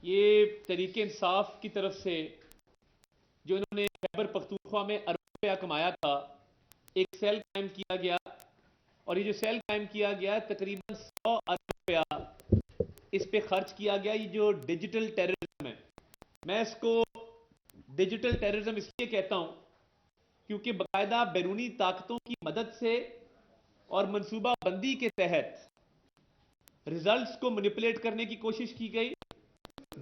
یہ تحریک انصاف کی طرف سے جو انہوں نے خیبر پختونخوا میں ارب روپیہ کمایا تھا، ایک سیل قائم کیا گیا، اور یہ جو سیل قائم کیا گیا تقریباً 100 ارب روپیہ اس پہ خرچ کیا گیا. یہ جو ڈیجیٹل ٹیررزم ہے، میں اس کو ڈیجیٹل ٹیررزم اس لیے کہتا ہوں کیونکہ باقاعدہ بیرونی طاقتوں کی مدد سے اور منصوبہ بندی کے تحت ریزلٹس کو مینیپولیٹ کرنے کی کوشش کی گئی.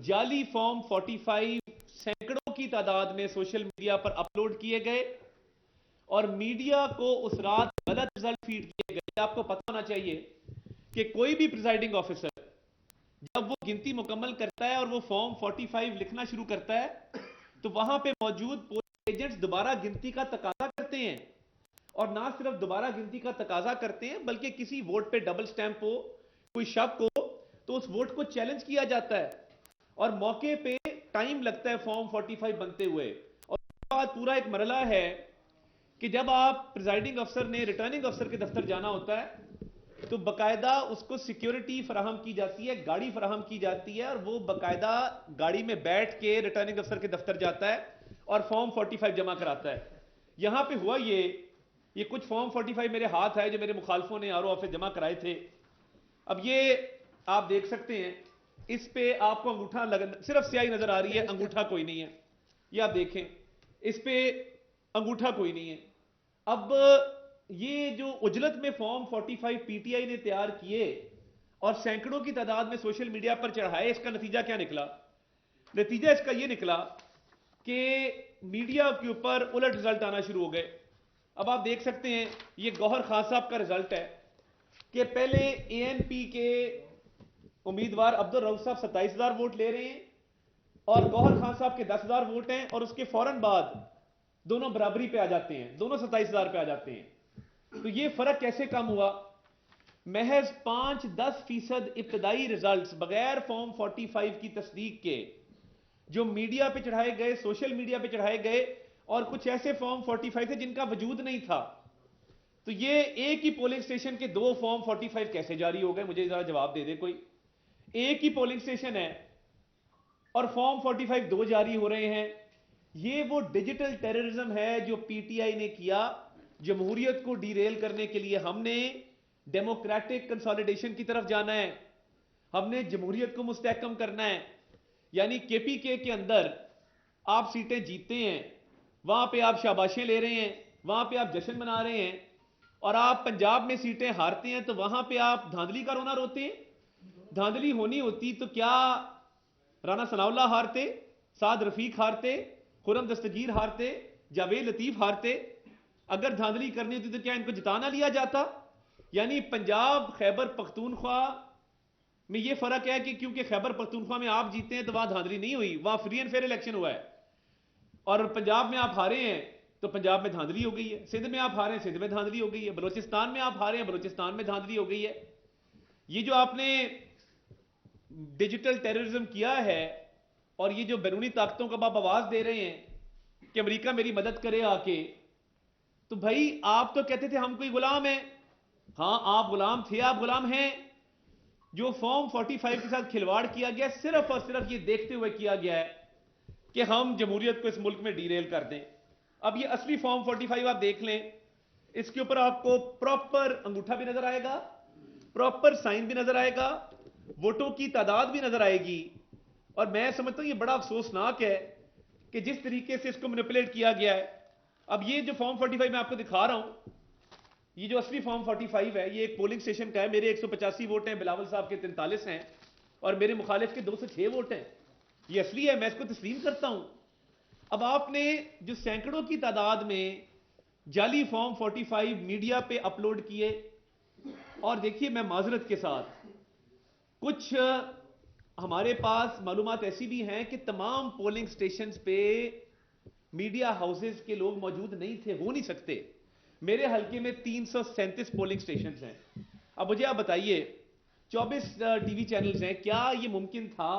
جعلی فارم 45 سینکڑوں کی تعداد میں سوشل میڈیا پر اپلوڈ کیے گئے اور میڈیا کو اس رات غلط رزلٹ فیڈ کیے گئے. آپ کو پتہ ہونا چاہیے کہ کوئی بھی پریزائڈنگ آفیسر جب وہ گنتی مکمل کرتا ہے اور وہ فارم 45 لکھنا شروع کرتا ہے تو وہاں پہ موجود پولنگ ایجنٹس دوبارہ گنتی کا تقاضا کرتے ہیں، اور نہ صرف دوبارہ گنتی کا تقاضا کرتے ہیں بلکہ کسی ووٹ پہ ڈبل سٹیمپ ہو، کوئی شک ہو تو اس ووٹ کو چیلنج کیا جاتا ہے، اور موقع پہ ٹائم لگتا ہے فارم 45 بنتے ہوئے. اور اس کے بعد پورا ایک مرحلہ ہے کہ جب آپ پریزائڈنگ افسر نے ریٹرننگ افسر کے دفتر جانا ہوتا ہے تو باقاعدہ اس کو سیکیورٹی فراہم کی جاتی ہے، گاڑی فراہم کی جاتی ہے، اور وہ باقاعدہ گاڑی میں بیٹھ کے ریٹرننگ افسر کے دفتر جاتا ہے اور فارم 45 جمع کراتا ہے. یہاں پہ ہوا یہ کچھ فارم 45 میرے ہاتھ آئے جو میرے مخالفوں نے آر او آفس جمع کرائے تھے. اب یہ آپ دیکھ سکتے ہیں، اس پہ آپ کو انگوٹھا صرف سیاہی نظر آ رہی ہے، انگوٹھا کوئی نہیں ہے. یہ آپ دیکھیں، اس پہ انگوٹھا کوئی نہیں ہے. اب یہ جو اجلت میں فارم 45 پی ٹی آئی نے تیار کیے اور سینکڑوں کی تعداد میں سوشل میڈیا پر چڑھائے، اس کا نتیجہ کیا نکلا؟ نتیجہ اس کا یہ نکلا کہ میڈیا کے اوپر الٹ رزلٹ آنا شروع ہو گئے. اب آپ دیکھ سکتے ہیں یہ گوہر خان صاحب کا رزلٹ ہے کہ پہلے اے این پی کے امیدوار عبد الرؤف صاحب 27,000 ووٹ لے رہے ہیں اور گوہر خان صاحب کے 10,000 ووٹ ہیں، اور اس کے فوراً بعد دونوں برابری پہ آ جاتے ہیں، دونوں 27,000 پہ آ جاتے ہیں. تو یہ فرق کیسے کم ہوا؟ محض 5-10% ابتدائی رزلٹس بغیر فارم 45 کی تصدیق کے جو میڈیا پہ چڑھائے گئے، سوشل میڈیا پہ چڑھائے گئے، اور کچھ ایسے فارم 45 تھے جن کا وجود نہیں تھا. تو یہ ایک ہی پولنگ سٹیشن کے 2 فارم 45 کیسے جاری ہو گئے؟ مجھے ذرا جواب دے دے کوئی. ایک ہی پولنگ سٹیشن ہے اور فارم 45 2 جاری ہو رہے ہیں. یہ وہ ڈیجیٹل ٹیررزم ہے جو پی ٹی آئی نے کیا. جمہوریت کو ڈیریل کرنے کے لیے ہم نے ڈیموکریٹک کنسالیڈیشن کی طرف جانا ہے، ہم نے جمہوریت کو مستحکم کرنا ہے. یعنی کے پی کے اندر آپ سیٹیں جیتتے ہیں، وہاں پہ آپ شاباشیں لے رہے ہیں، وہاں پہ آپ جشن منا رہے ہیں، اور آپ پنجاب میں سیٹیں ہارتے ہیں تو وہاں پہ آپ دھاندلی کا رونا روتے ہیں. دھاندلی ہونی ہوتی تو کیا رانا ثناء اللہ ہارتے، سعد رفیق ہارتے، خرم دستگیر ہارتے، جاوید لطیف ہارتے؟ اگر دھاندلی کرنی ہوتی تو کیا ان کو جتا نہ لیا جاتا؟ یعنی پنجاب خیبر پختونخوا میں یہ فرق ہے کہ کیونکہ خیبر پختونخوا میں آپ جیتے ہیں تو وہاں دھاندلی نہیں ہوئی، وہاں فری اینڈ فیئر الیکشن ہوا ہے. اور پنجاب میں آپ ہارے ہیں تو پنجاب میں دھاندلی ہو گئی ہے، سندھ میں آپ ہارے ہیں، سندھ میں دھاندلی ہو گئی ہے، بلوچستان میں آپ ہارے ہیں، بلوچستان میں دھاندلی ہو گئی ہے. یہ جو آپ نے ڈیجیٹل ٹیررزم کیا ہے اور یہ جو بیرونی طاقتوں کا آپ آواز دے رہے ہیں کہ امریکہ میری مدد کرے آ کے، تو بھائی آپ تو کہتے تھے ہم کوئی غلام ہیں. ہاں آپ غلام تھے، آپ غلام ہیں. جو فارم 45 کے ساتھ کھلواڑ کیا گیا صرف اور صرف یہ دیکھتے ہوئے کیا گیا ہے کہ ہم جمہوریت کو اس ملک میں ڈیریل کر دیں. اب یہ اصلی فارم 45 آپ دیکھ لیں، اس کے اوپر آپ کو پراپر انگوٹھا بھی نظر آئے گا، پراپر سائن بھی نظر آئے گا، ووٹوں کی تعداد بھی نظر آئے گی. اور میں سمجھتا ہوں یہ بڑا افسوسناک ہے کہ جس طریقے سے اس کو مینیپولیٹ کیا گیا ہے. اب یہ جو فارم 45 میں آپ کو دکھا رہا ہوں، یہ جو اصلی فارم 45 ہے یہ ایک پولنگ سٹیشن کا ہے. میرے 185 ووٹ ہیں، بلاول صاحب کے 43 ہیں، اور میرے مخالف کے 206 ووٹ ہیں. یہ اصلی ہے، میں اس کو تسلیم کرتا ہوں. اب آپ نے جو سینکڑوں کی تعداد میں جعلی فارم 45 میڈیا پہ اپلوڈ کیے، اور دیکھیے میں معذرت کے ساتھ کچھ ہمارے پاس معلومات ایسی بھی ہیں کہ تمام پولنگ سٹیشنز پہ میڈیا ہاؤسز کے لوگ موجود نہیں تھے، ہو نہیں سکتے. میرے حلقے میں 337 پولنگ سٹیشنز ہیں. اب مجھے آپ بتائیے 24 ٹی وی چینلز ہیں، کیا یہ ممکن تھا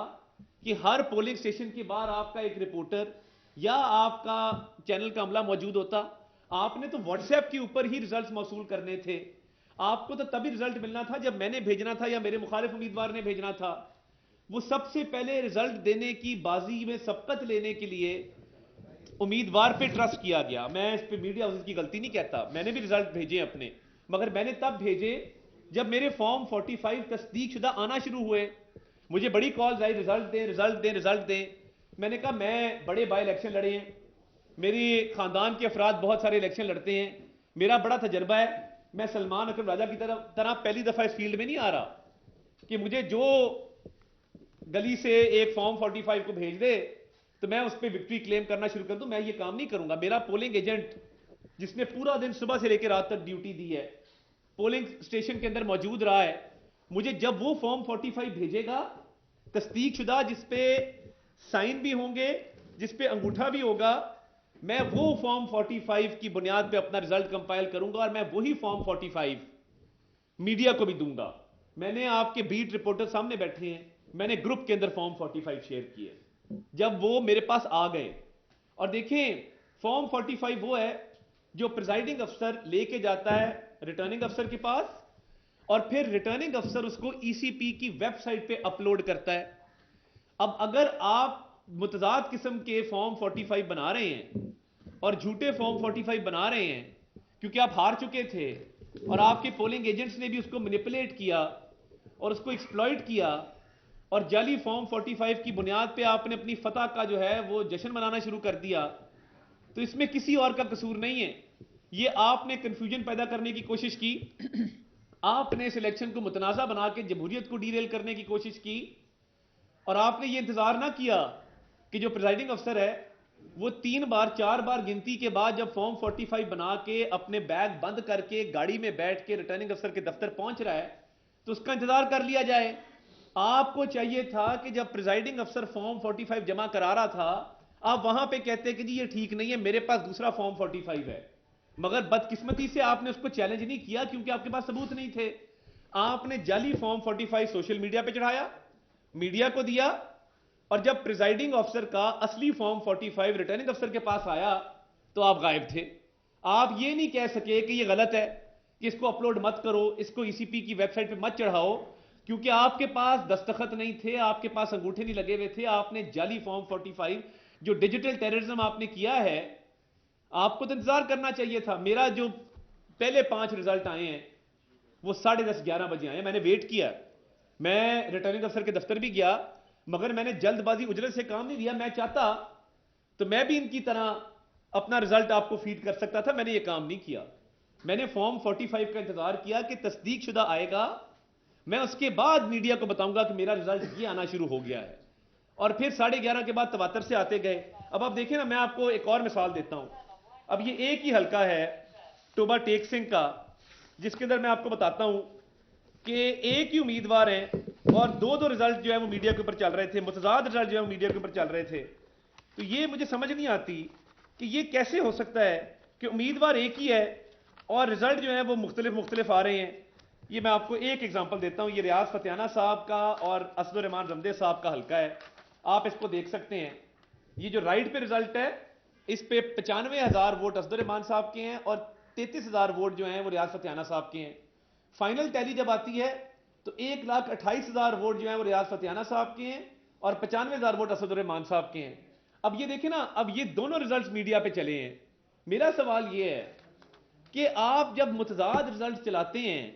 کہ ہر پولنگ سٹیشن کے باہر آپ کا ایک رپورٹر یا آپ کا چینل کا عملہ موجود ہوتا؟ آپ نے تو واٹس ایپ کے اوپر ہی ریزلٹس موصول کرنے تھے. آپ کو تو تبھی رزلٹ ملنا تھا جب میں نے بھیجنا تھا یا میرے مخالف امیدوار نے بھیجنا تھا. وہ سب سے پہلے رزلٹ دینے کی بازی میں سبقت لینے کے لیے امیدوار پہ ٹرسٹ کیا گیا. میں اس پہ میڈیا ہاؤسز کی غلطی نہیں کہتا, میں نے بھی رزلٹ بھیجے اپنے, مگر میں نے تب بھیجے جب میرے فارم 45 تصدیق شدہ آنا شروع ہوئے. مجھے بڑی کالز آئی, رزلٹ دیں رزلٹ دیں رزلٹ دیں. میں نے کہا میں بڑے بائی الیکشن لڑے ہیں, میری خاندان کے افراد بہت سارے الیکشن لڑتے ہیں, میرا بڑا تجربہ ہے, میں سلمان اکرم راجہ کی طرح پہلی دفعہ اس فیلڈ میں نہیں آ رہا کہ مجھے جو گلی سے ایک فارم 45 کو بھیج دے تو میں اس پہ وکٹری کلیم کرنا شروع کر دوں. میں یہ کام نہیں کروں گا. میرا پولنگ ایجنٹ جس نے پورا دن صبح سے لے کے رات تک ڈیوٹی دی ہے, پولنگ اسٹیشن کے اندر موجود رہا ہے, مجھے جب وہ فارم 45 بھیجے گا تصدیق شدہ جس پہ سائن بھی ہوں گے, جس پہ انگوٹھا بھی ہوگا, میں وہ فارم 45 کی بنیاد پہ اپنا رزلٹ کمپائل کروں گا اور میں وہی فارم 45 میڈیا کو بھی دوں گا. میں نے آپ کے بیٹ رپورٹر سامنے بیٹھے ہیں, میں نے گروپ کے اندر فارم 45 شیئر کیے جب وہ میرے پاس آ گئے. اور دیکھیں فارم 45 وہ ہے جو پریزائڈنگ افسر لے کے جاتا ہے ریٹرننگ افسر کے پاس, اور پھر ریٹرننگ افسر اس کو ای سی پی کی ویب سائٹ پہ اپلوڈ کرتا ہے. اب اگر آپ متضاد قسم کے فارم 45 بنا رہے ہیں اور جھوٹے فارم 45 بنا رہے ہیں کیونکہ آپ ہار چکے تھے اور آپ کے پولنگ ایجنٹس نے بھی اس کو مینیپولیٹ کیا اور اس کو ایکسپلائٹ کیا اور جعلی فارم 45 کی بنیاد پہ آپ نے اپنی فتح کا جو ہے وہ جشن منانا شروع کر دیا, تو اس میں کسی اور کا قصور نہیں ہے. یہ آپ نے کنفیوژن پیدا کرنے کی کوشش کی, آپ نے اس الیکشن کو متنازع بنا کے جمہوریت کو ڈیریل کرنے کی کوشش کی, اور آپ نے یہ انتظار نہ کیا کہ جو پریزائڈنگ افسر ہے وہ 3 بار 4 بار گنتی کے بعد جب فارم 45 بنا کے اپنے بیگ بند کر کے گاڑی میں بیٹھ کے ریٹرننگ افسر کے دفتر پہنچ رہا ہے تو اس کا انتظار کر لیا جائے. آپ کو چاہیے تھا کہ جب پریزائڈنگ افسر فارم 45 جمع کرا رہا تھا آپ وہاں پہ کہتے کہ جی یہ ٹھیک نہیں ہے, میرے پاس دوسرا فارم 45 ہے. مگر بدقسمتی سے آپ نے اس کو چیلنج نہیں کیا کیونکہ آپ کے پاس ثبوت نہیں تھے. آپ نے جعلی فارم 45 سوشل میڈیا پہ چڑھایا, میڈیا کو دیا, اور جب پریزائڈنگ افسر کا اصلی فارم 45 ریٹرننگ افسر کے پاس آیا تو آپ غائب تھے. آپ یہ نہیں کہہ سکے کہ یہ غلط ہے کہ اس کو اپلوڈ مت کرو, اس کو ای سی پی کی ویب سائٹ پہ مت چڑھاؤ, کیونکہ آپ کے پاس دستخط نہیں تھے, آپ کے پاس انگوٹھے نہیں لگے ہوئے تھے. آپ نے جعلی فارم 45 جو ڈیجیٹل ٹیررزم آپ نے کیا ہے, آپ کو تو انتظار کرنا چاہیے تھا. میرا جو پہلے 5 رزلٹ آئے ہیں وہ 10:30 11 بجے آئے ہیں, میں نے ویٹ کیا, میں ریٹرننگ افسر کے دفتر بھی گیا, مگر میں نے جلد بازی اجلت سے کام نہیں لیا. میں چاہتا تو میں بھی ان کی طرح اپنا رزلٹ آپ کو فیڈ کر سکتا تھا, میں نے یہ کام نہیں کیا. میں نے فارم 45 کا انتظار کیا کہ تصدیق شدہ آئے گا, میں اس کے بعد میڈیا کو بتاؤں گا کہ میرا رزلٹ یہ آنا شروع ہو گیا ہے, اور پھر 11:30 کے بعد تواتر سے آتے گئے. اب آپ دیکھیں نا, میں آپ کو ایک اور مثال دیتا ہوں. اب یہ ایک ہی حلقہ ہے ٹوبا ٹیک سنگھ کا, جس کے اندر میں آپ کو بتاتا ہوں کہ ایک ہی امیدوار ہیں اور 2 رزلٹ جو ہے وہ میڈیا کے اوپر چل رہے تھے, متضاد رزلٹ جو ہے وہ میڈیا کے اوپر چل رہے تھے. تو یہ مجھے سمجھ نہیں آتی کہ یہ کیسے ہو سکتا ہے کہ امیدوار ایک ہی ہے اور رزلٹ جو ہے وہ مختلف آ رہے ہیں. یہ میں آپ کو ایک ایگزامپل دیتا ہوں. یہ ریاض فتیانہ صاحب کا اور اسد الرحمان رمدے صاحب کا حلقہ ہے, آپ اس کو دیکھ سکتے ہیں. یہ جو رائٹ پہ رزلٹ ہے اس پہ 95,000 ووٹ اسد الرحمان صاحب کے ہیں اور 33,000 ووٹ جو ہیں وہ ریاض فتیانہ صاحب کے ہیں. فائنل ٹیلی جب آتی ہے تو 1,28,000 ووٹ جو ہیں وہ ریاض فتیانہ صاحب کے ہیں اور 95,000 ووٹ اسد الرحمان صاحب کے ہیں. اب یہ دیکھیں نا, اب یہ دونوں رزلٹس میڈیا پہ چلے ہیں. میرا سوال یہ ہے کہ آپ جب متضاد رزلٹ چلاتے ہیں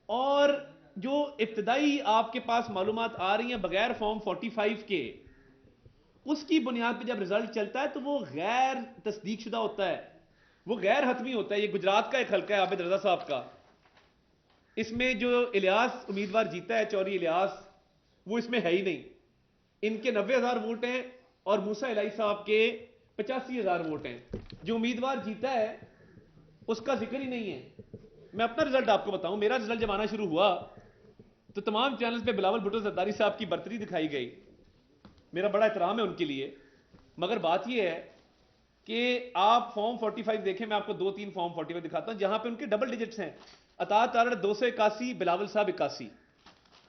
اور جو ابتدائی آپ کے پاس معلومات آ رہی ہیں بغیر فارم 45 کے, اس کی بنیاد پہ جب رزلٹ چلتا ہے تو وہ غیر تصدیق شدہ ہوتا ہے, وہ غیر حتمی ہوتا ہے. یہ گجرات کا ایک حلقہ ہے عابد رضا صاحب کا, اس میں جو الیاس امیدوار جیتا ہے چوری الیاس, وہ اس میں ہے ہی نہیں. ان کے 90,000 ووٹ ہیں اور موسیٰ الہی صاحب کے 85,000 ووٹ ہیں. جو امیدوار جیتا ہے اس کا ذکر ہی نہیں ہے. میں اپنا رزلٹ آپ کو بتاؤں, میرا رزلٹ جب آنا شروع ہوا تو تمام چینلز پہ بلاول بھٹو زرداری صاحب کی برتری دکھائی گئی. میرا بڑا احترام ہے ان کے لیے, مگر بات یہ ہے کہ آپ فارم 45 دیکھیں, میں آپ کو 2-3 فارم 45 دکھاتا ہوں جہاں پہ ان کے ڈبل ڈیجٹس ہیں. اطاعت تارڑ 281, بلاول صاحب 81,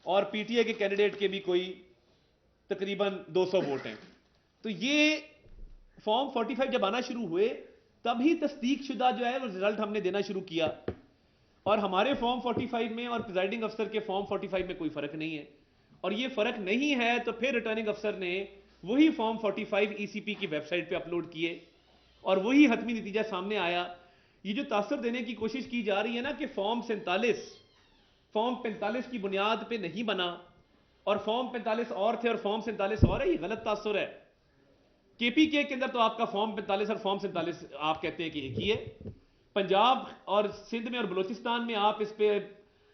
اور پی ٹی اے کے کینڈیڈیٹ کے بھی کوئی تقریباً 200 ووٹ ہیں. تو یہ فارم 45 جب آنا شروع ہوئے تبھی تصدیق شدہ جو ہے وہ رزلٹ ہم نے دینا شروع کیا, اور ہمارے فارم 45 میں اور پریزائڈنگ افسر کے فارم 45 میں کوئی فرق نہیں ہے. اور یہ فرق نہیں ہے تو پھر ریٹرننگ افسر نے وہی فارم 45 ای سی پی کی ویب سائٹ پہ اپلوڈ کیے اور وہی حتمی نتیجہ سامنے آیا. یہ جو تاثر دینے کی کوشش کی جا رہی ہے نا کہ فارم 45 کی بنیاد پہ نہیں بنا اور فارم 45 اور تھے اور فارم 47 اور ہے, یہ غلط تاثر ہے. کے پی کے اندر تو آپ کا فارم 45 اور فارم 47 آپ کہتے ہیں کہ ایک ہی ہے. پنجاب اور سندھ میں اور بلوچستان میں آپ اس پہ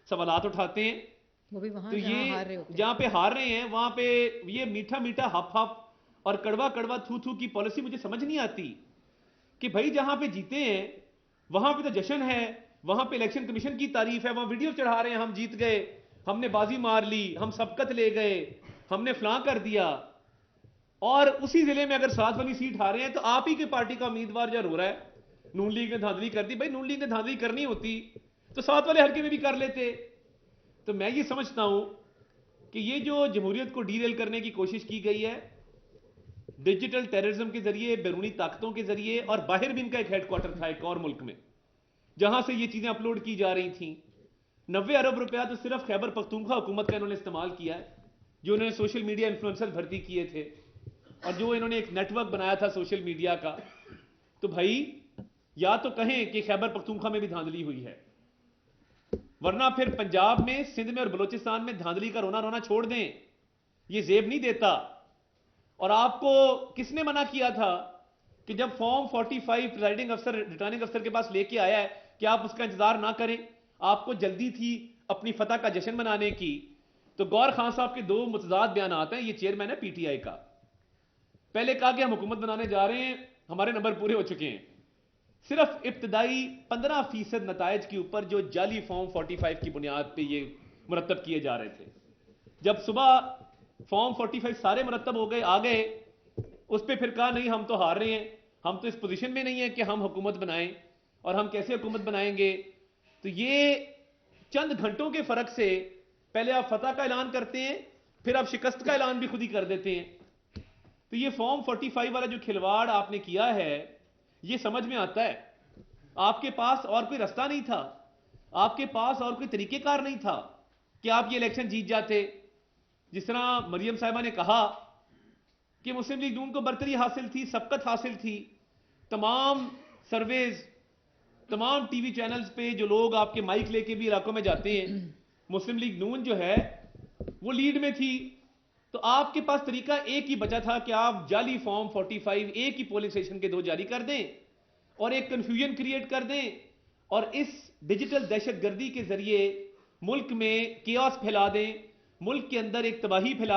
سوالات اٹھاتے ہیں, وہ بھی وہاں تو جہاں یہ ہار رہے ہوتے ہیں. جہاں پہ ہار رہے ہیں وہاں پہ یہ میٹھا میٹھا ہپ ہپ اور کڑوا کڑوا تھو تھو کی پالیسی مجھے سمجھ نہیں آتی کہ بھائی جہاں پہ جیتے ہیں وہاں پہ تو جشن ہے, وہاں پہ الیکشن کمیشن کی تعریف ہے, وہاں ویڈیو چڑھا رہے ہیں ہم جیت گئے, ہم نے بازی مار لی, ہم سبقت لے گئے, ہم نے فلاں کر دیا. اور اسی ضلع میں اگر 7 والی سیٹ ہارے ہیں تو آپ ہی کی پارٹی کا امیدوار جو رو رہا ہے نون لیگ نے دھاندلی کر دی. بھائی نون لیگ نے دھاندلی کرنی ہوتی تو 7 والے حلقے میں بھی کر لیتے. تو میں یہ سمجھتا ہوں کہ یہ جو جمہوریت کو ڈی ریل کرنے کی کوشش کی گئی ہے ڈیجیٹل ٹیررزم کے ذریعے, بیرونی طاقتوں کے ذریعے, اور باہر بھی ان کا ایک ہیڈ کوارٹر تھا ایک اور ملک میں جہاں سے یہ چیزیں اپلوڈ کی جا رہی تھیں. 90 ارب روپیہ تو صرف خیبر پختونخوا حکومت کا انہوں نے استعمال کیا ہے, جو انہوں نے سوشل میڈیا انفلوئنسر بھرتی کیے تھے اور جو انہوں نے ایک نیٹ ورک بنایا تھا سوشل میڈیا کا. تو بھائی یا تو کہیں کہ خیبر پختونخوا میں بھی دھاندلی ہوئی ہے, ورنہ پھر پنجاب میں, سندھ میں اور بلوچستان میں دھاندلی کا رونا رونا چھوڑ دیں. یہ زیب نہیں دیتا. اور آپ کو کس نے منع کیا تھا کہ جب فارم 45 پریزائڈنگ افسر ریٹرننگ افسر کے پاس لے کے آیا ہے کہ آپ اس کا انتظار نہ کریں, آپ کو جلدی تھی اپنی فتح کا جشن منانے کی. تو گور خان صاحب کے 2 متضاد بیانات ہیں, یہ چیئرمین ہے پی ٹی آئی کا. پہلے کہا کہ ہم حکومت بنانے جا رہے ہیں, ہمارے نمبر پورے ہو چکے ہیں. صرف ابتدائی 15% نتائج کے اوپر جو جعلی فارم 45 کی بنیاد پہ یہ مرتب کیے جا رہے تھے, جب صبح فارم 45 سارے مرتب ہو گئے آ گئے, اس پہ پھر کہا نہیں ہم تو ہار رہے ہیں, ہم تو اس پوزیشن میں نہیں ہیں کہ ہم حکومت بنائیں, اور ہم کیسے حکومت بنائیں گے. تو یہ چند گھنٹوں کے فرق سے پہلے آپ فتح کا اعلان کرتے ہیں, پھر آپ شکست کا اعلان بھی خود ہی کر دیتے ہیں. تو یہ فارم 45 والا جو کھلواڑ آپ نے کیا ہے یہ سمجھ میں آتا ہے. آپ کے پاس اور کوئی رستہ نہیں تھا, آپ کے پاس اور کوئی طریقہ کار نہیں تھا کہ آپ یہ الیکشن جیت جاتے. جس طرح مریم صاحبہ نے کہا کہ مسلم لیگ نون کو برتری حاصل تھی, سبقت حاصل تھی, تمام سرویز, تمام ٹی وی چینلز پہ جو لوگ آپ کے مائک لے کے بھی علاقوں میں جاتے ہیں, مسلم لیگ نون جو ہے وہ لیڈ میں تھی. تو آپ کے پاس طریقہ ایک ہی بچا تھا کہ آپ جعلی فارم 45 ایک ہی پولنگ اسٹیشن کے 2 جاری کر دیں اور ایک کنفیوژن کریٹ کر دیں, اور اس ڈیجیٹل دہشت گردی کے ذریعے ملک میں کیوس پھیلا دیں, ملک کے اندر ایک تباہی پھیلا